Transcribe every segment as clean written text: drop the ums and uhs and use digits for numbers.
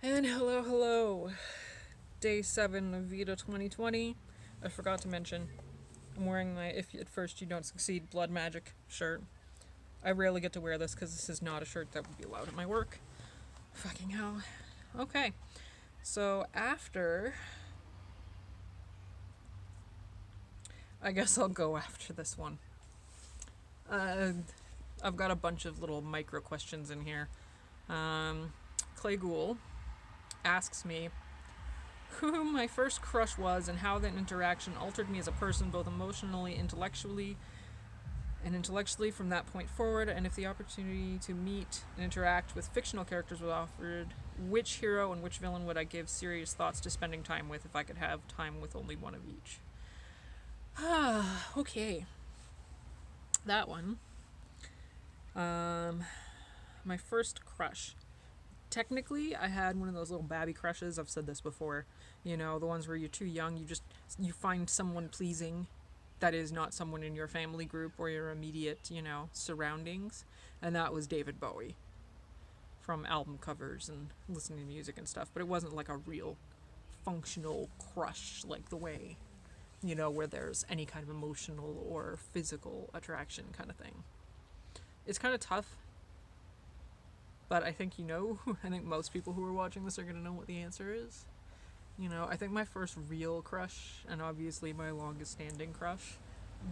And hello, hello. Day 7 of VEDA 2020. I forgot to mention, I'm wearing my If at First You Don't Succeed Blood Magic shirt. I rarely get to wear this because this is not a shirt that would be allowed at my work. Fucking hell. Okay, so after. I guess I'll go after this one. Uh, I've got a bunch of little micro questions in here. Clay Ghoul asks me who my first crush was and how that interaction altered me as a person, both emotionally, intellectually from that point forward, and if the opportunity to meet and interact with fictional characters was offered, which hero and which villain would I give serious thoughts to spending time with if I could have time with only one of each? Okay. That one. Um, my first crush. Technically, I had one of those little babby crushes. I've said this before. You know, the ones where you're too young, you find someone pleasing that is not someone in your family group or your immediate, surroundings. And that was David Bowie from album covers and listening to music and stuff. But it wasn't like a real functional crush like the way, where there's any kind of emotional or physical attraction kind of thing. It's kind of tough, but I think I think most people who are watching this are going to know what the answer is. I think my first real crush, and obviously my longest standing crush,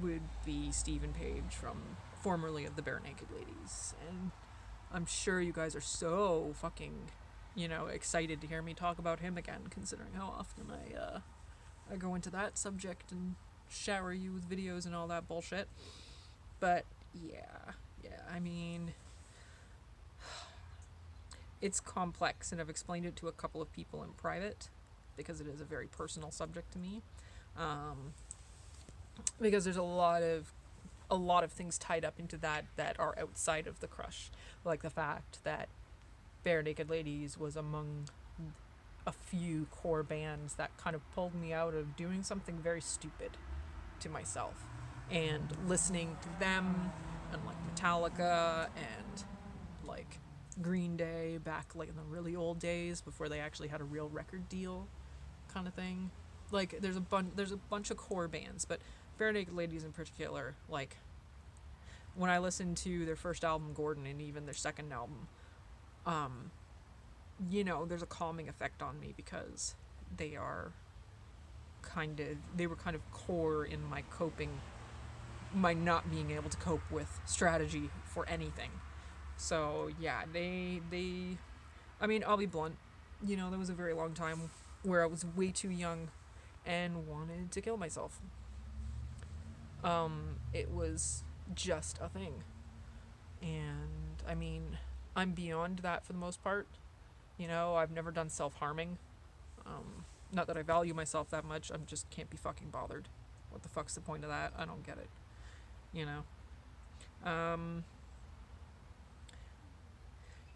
would be Stephen Page from formerly of the Bare Naked Ladies. And I'm sure you guys are so fucking, excited to hear me talk about him again, considering how often I go into that subject and shower you with videos and all that bullshit. But yeah, I mean, it's complex, and I've explained it to a couple of people in private because it is a very personal subject to me. Um, because there's a lot of things tied up into that are outside of the crush, like the fact that Bare Naked Ladies was among a few core bands that kind of pulled me out of doing something very stupid to myself, and listening to them and like Metallica and like Green Day back like in the really old days before they actually had a real record deal kind of thing. Like there's a bunch of core bands, but Bare Naked Ladies in particular, like when I listened to their first album Gordon and even their second album, um there's a calming effect on me because they are they were kind of core in my coping, my not being able to cope with strategy for anything. So yeah, they I mean, I'll be blunt. There was a very long time where I was way too young and wanted to kill myself. It was just a thing. And I mean, I'm beyond that for the most part. I've never done self-harming. Not that I value myself that much. I just can't be fucking bothered. What the fuck's the point of that? I don't get it. You know. Um,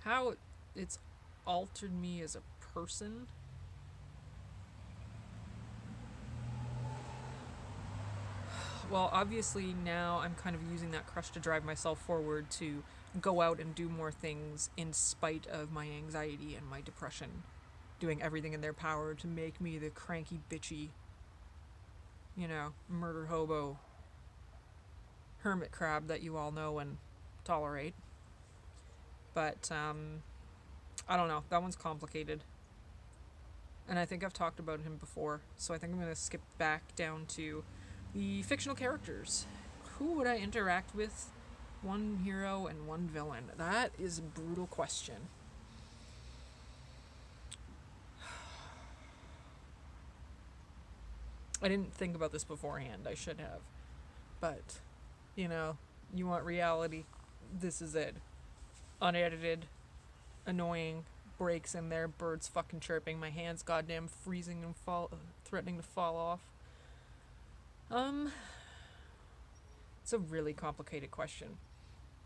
how it's altered me as a person. Well, obviously now I'm kind of using that crush to drive myself forward to go out and do more things in spite of my anxiety and my depression, doing everything in their power to make me the cranky, bitchy, murder hobo, hermit crab that you all know and tolerate. But I don't know. That one's complicated. And I think I've talked about him before, so I think I'm going to skip back down to the fictional characters. Who would I interact with? One hero and one villain. That is a brutal question. I didn't think about this beforehand. I should have. But, you know, you want reality. This is it. Unedited, annoying, breaks in there, birds fucking chirping, my hands goddamn freezing and threatening to fall off. Um, it's a really complicated question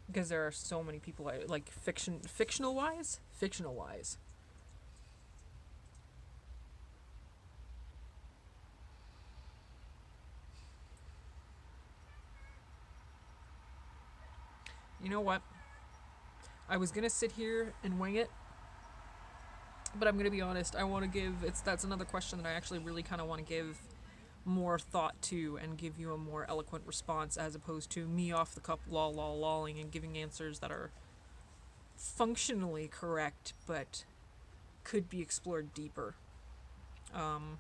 because there are so many people I like fictional wise. You know what? I was gonna sit here and wing it, But I'm gonna be honest. I want to give that's another question that I actually really kind of want to give more thought to and give you a more eloquent response, as opposed to me off the cuff lolling and giving answers that are functionally correct but could be explored deeper. Um,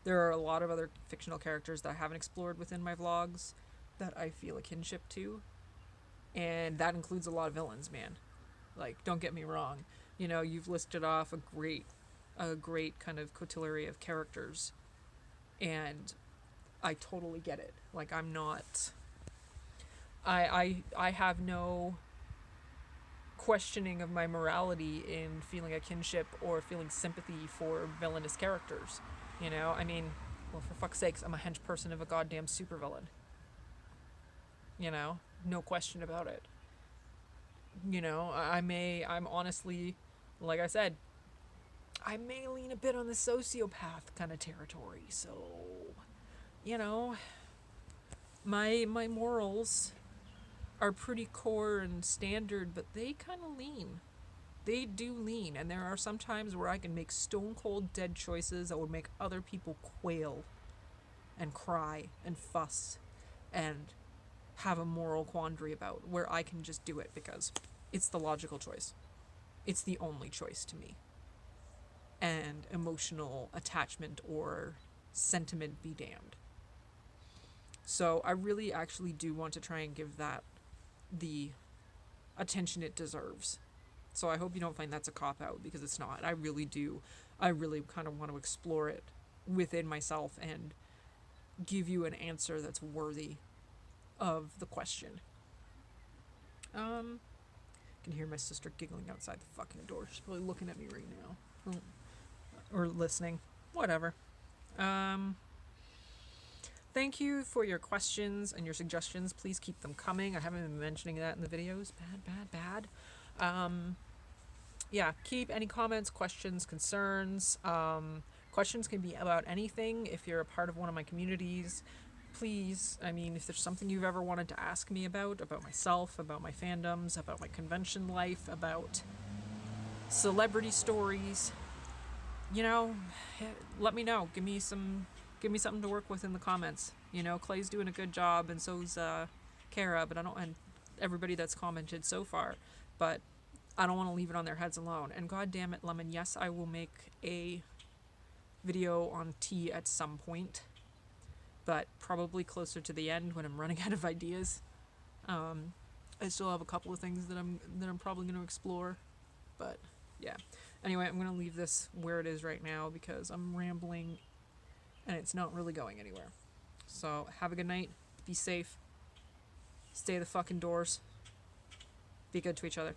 there are a lot of other fictional characters that I haven't explored within my vlogs that I feel a kinship to, and that includes a lot of villains, man. Like, don't get me wrong. You know, you've listed off a great kind of cotillary of characters, and I totally get it. Like, I'm not. I have no questioning of my morality in feeling a kinship or feeling sympathy for villainous characters. You know, I mean, well, for fuck's sakes, I'm a hench person of a goddamn supervillain. You know, no question about it. You know, I'm honestly, like I said, I may lean a bit on the sociopath kind of territory. So, you know, my morals are pretty core and standard, but they kind of lean. They do lean, and there are some times where I can make stone cold dead choices that would make other people quail and cry and fuss and have a moral quandary about, where I can just do it because it's the logical choice. It's the only choice to me. And emotional attachment or sentiment be damned. So I really actually do want to try and give that the attention it deserves. So I hope you don't find that's a cop-out, because it's not. I really do. I really kind of want to explore it within myself and give you an answer that's worthy of the question. I can hear my sister giggling outside the fucking door. She's probably looking at me right now. Or listening. Whatever. Thank you for your questions and your suggestions. Please keep them coming. I haven't been mentioning that in the videos. Bad. Yeah, keep any comments, questions, concerns. Questions can be about anything. If you're a part of one of my communities, please, I mean, if there's something you've ever wanted to ask me about myself, about my fandoms, about my convention life, about celebrity stories, you know, let me know. Give me something to work with in the comments. You know, Clay's doing a good job, and so's Kara, but and everybody that's commented so far. But I don't want to leave it on their heads alone. And god damn it, Lemon, yes, I will make a video on tea at some point, but probably closer to the end when I'm running out of ideas. I still have a couple of things that I'm probably going to explore, but yeah. Anyway, I'm going to leave this where it is right now because I'm rambling and it's not really going anywhere. So have a good night. Be safe. Stay the fucking doors. Be good to each other.